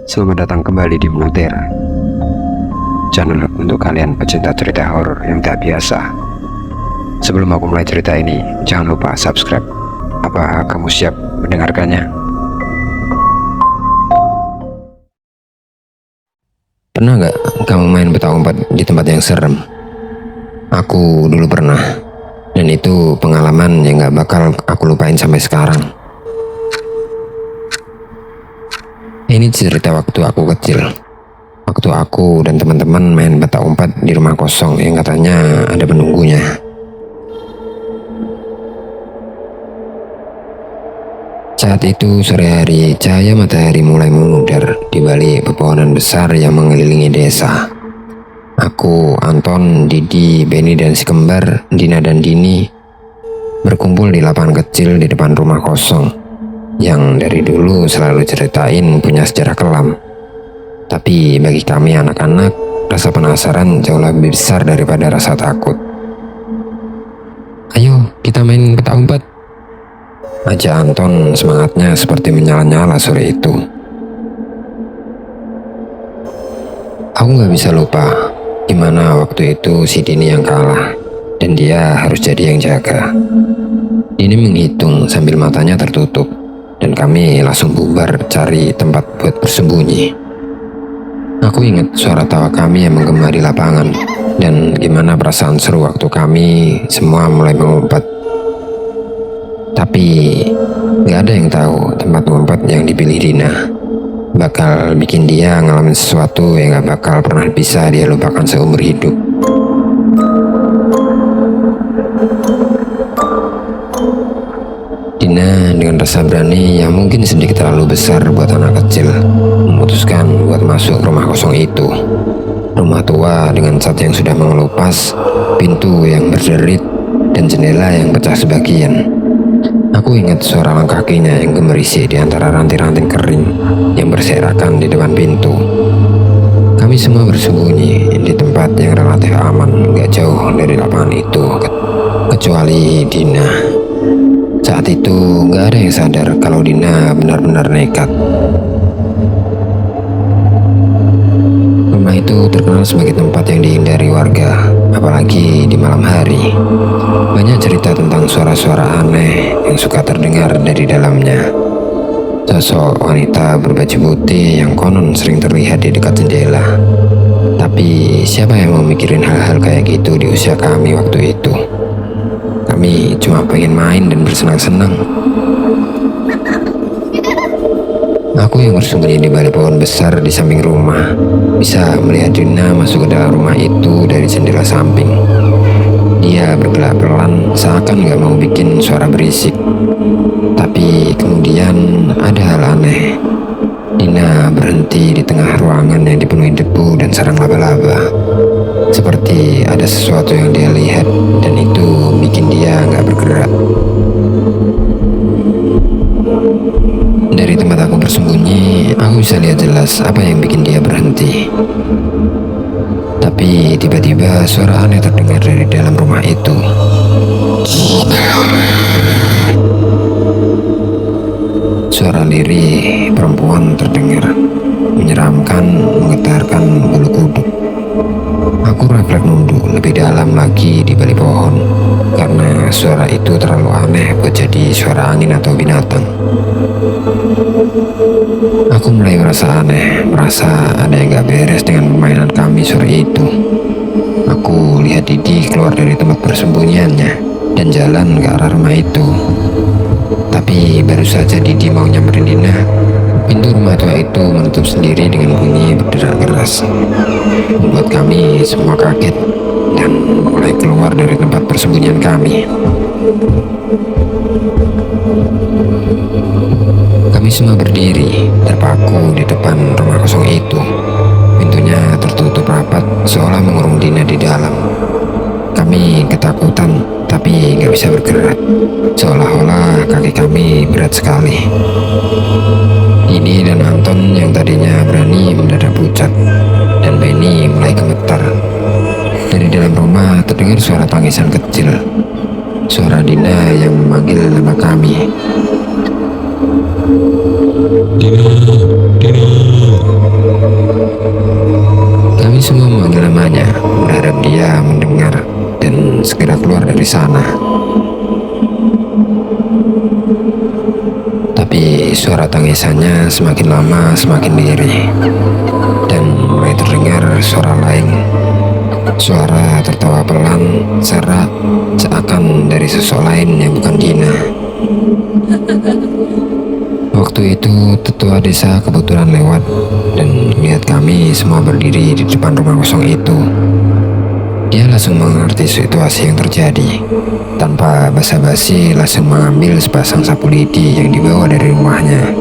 Selamat datang kembali di Mutera, channel untuk kalian pecinta cerita horor yang tak biasa. Sebelum aku mulai cerita ini, jangan lupa subscribe. Apa kamu siap mendengarkannya? Pernah gak kamu main petak umpet di tempat yang serem? Aku dulu pernah, dan itu pengalaman yang gak bakal aku lupain sampai sekarang. Ini cerita waktu aku kecil. Waktu aku dan teman-teman main petak umpet di rumah kosong yang katanya ada penunggunya. Saat itu sore hari, cahaya matahari mulai memudar di balik pepohonan besar yang mengelilingi desa. Aku, Anton, Didi, Benny dan si kembar, Dina dan Dini berkumpul di lapangan kecil di depan rumah kosong yang dari dulu selalu ceritain punya sejarah kelam. Tapi bagi kami anak-anak, rasa penasaran jauh lebih besar daripada rasa takut. Ayo kita main petak umpet, aja Anton, semangatnya seperti menyala-nyala sore itu. Aku gak bisa lupa gimana waktu itu si Dini yang kalah dan dia harus jadi yang jaga. Dini menghitung sambil matanya tertutup dan kami langsung bubar cari tempat buat bersembunyi. Aku ingat suara tawa kami yang menggema di lapangan dan gimana perasaan seru waktu kami semua mulai mengumpet. Tapi gak ada yang tahu tempat ngumpet yang dipilih Dina bakal bikin dia ngalamin sesuatu yang gak bakal pernah bisa dia lupakan seumur hidup. Dina dengan rasa berani yang mungkin sedikit terlalu besar buat anak kecil memutuskan buat masuk rumah kosong itu. Rumah tua dengan cat yang sudah mengelupas, pintu yang berderit, dan jendela yang pecah sebagian. Aku ingat suara langkah kakinya yang gemerisik di antara ranting-ranting kering yang berserakan di depan pintu. Kami semua bersembunyi di tempat yang relatif aman, gak jauh dari lapangan itu, kecuali Dina. Saat itu gak ada yang sadar kalau Dina benar-benar nekat. Rumah itu terkenal sebagai tempat yang dihindari warga, apalagi di malam hari. Banyak cerita tentang suara-suara aneh yang suka terdengar dari dalamnya. Sosok wanita berbaju putih yang konon sering terlihat di dekat jendela. Tapi siapa yang mau mikirin hal-hal kayak gitu di usia kami waktu itu? Kami cuma pengen main dan bersenang-senang. Aku yang bersembunyi di balik pohon besar di samping rumah bisa melihat Dina masuk ke dalam rumah itu dari jendela samping. Dia bergerak pelan seakan gak mau bikin suara berisik. Tapi kemudian ada hal aneh. Dina berhenti di tengah ruangan yang dipenuhi debu dan sarang laba-laba. Seperti ada sesuatu yang dia lihat dan itu bikin dia gak bergerak. Dari tempat aku bersembunyi, aku bisa lihat jelas apa yang bikin dia berhenti. Tapi tiba-tiba suara aneh terdengar dari dalam rumah itu. Suara lirih perempuan terdengar, menyeramkan, menggetarkan bulu kuduk. Aku refleks nunduk lebih dalam lagi di balik pohon, karena suara itu terlalu aneh buat jadi suara angin atau binatang. Aku mulai merasa aneh, merasa ada yang gak beres dengan permainan kami sore itu. Aku lihat Didi keluar dari tempat persembunyiannya dan jalan ke arah rumah itu. Tapi baru saja Didi mau nyamperin Dina, pintu rumah tua itu menutup sendiri dengan bunyi berderak keras. Membuat kami semua kaget dan mulai keluar dari tempat persembunyian kami. Kami semua berdiri terpaku di depan rumah kosong itu. Pintunya tertutup rapat seolah mengurung Dina di dalam. Kami ketakutan tapi gak bisa bergerak, seolah-olah kaki kami berat sekali. Dini dan Anton yang tadinya berani mendadak pucat, dan Benny mulai gemetar. Dari dalam rumah terdengar suara tangisan kecil, suara Dina yang memanggil nama kami. Dini, Dini. di sana. Tapi suara tangisannya semakin lama semakin lirih, dan mulai terdengar suara lain. Suara tertawa pelan, serak, seakan dari sosok lain yang bukan Dina. Waktu itu tetua desa kebetulan lewat dan melihat kami semua berdiri di depan rumah kosong itu. Dia langsung mengerti situasi yang terjadi. Tanpa basa-basi langsung mengambil sepasang sapu lidi yang dibawa dari rumahnya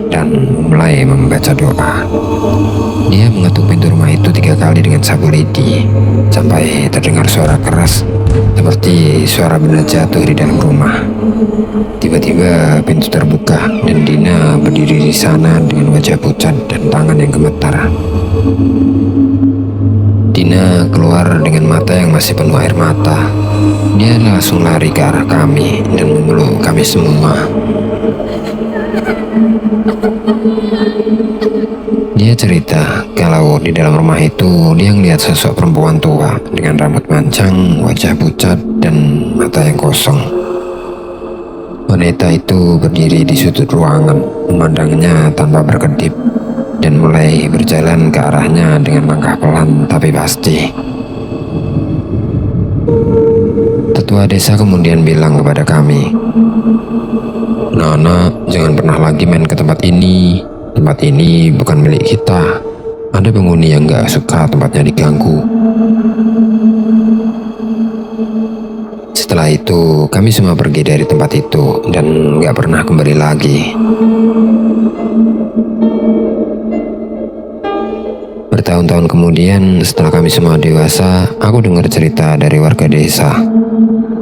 dan mulai membaca doa. Dia mengetuk pintu rumah itu 3 kali dengan sapu lidi sampai terdengar suara keras seperti suara benda jatuh di dalam rumah. Tiba-tiba pintu terbuka dan Dina berdiri di sana dengan wajah pucat dan tangan yang gemetar. Dina keluar dengan mata yang masih penuh air mata. Dia langsung lari ke arah kami dan memeluk kami semua. Dia cerita kalau di dalam rumah itu dia melihat sosok perempuan tua dengan rambut mancang, wajah pucat, dan mata yang kosong. Wanita itu berdiri di sudut ruangan, memandangnya tanpa berkedip, dan mulai berjalan ke arahnya dengan langkah pelan tapi pasti. Tetua desa kemudian bilang kepada kami, "Nana, jangan pernah lagi main ke tempat ini. Tempat ini bukan milik kita. Ada penghuni yang gak suka tempatnya diganggu." Setelah itu, kami semua pergi dari tempat itu dan gak pernah kembali lagi. Bertahun-tahun kemudian, setelah kami semua dewasa, aku dengar cerita dari warga desa.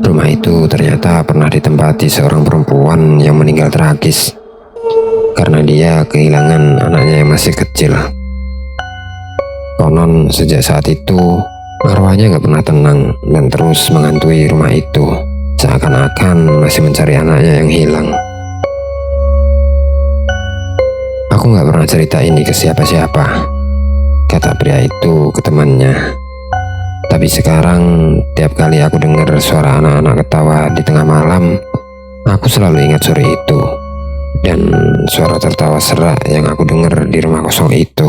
Rumah itu ternyata pernah ditempati seorang perempuan yang meninggal tragis karena dia kehilangan anaknya yang masih kecil. Konon sejak saat itu, arwahnya gak pernah tenang dan terus menghantui rumah itu, seakan-akan masih mencari anaknya yang hilang. Aku gak pernah cerita ini ke siapa-siapa, kata pria itu ke temannya. Tapi sekarang, tiap kali aku dengar suara anak-anak ketawa di tengah malam, aku selalu ingat sore itu dan suara tertawa serak yang aku dengar di rumah kosong itu.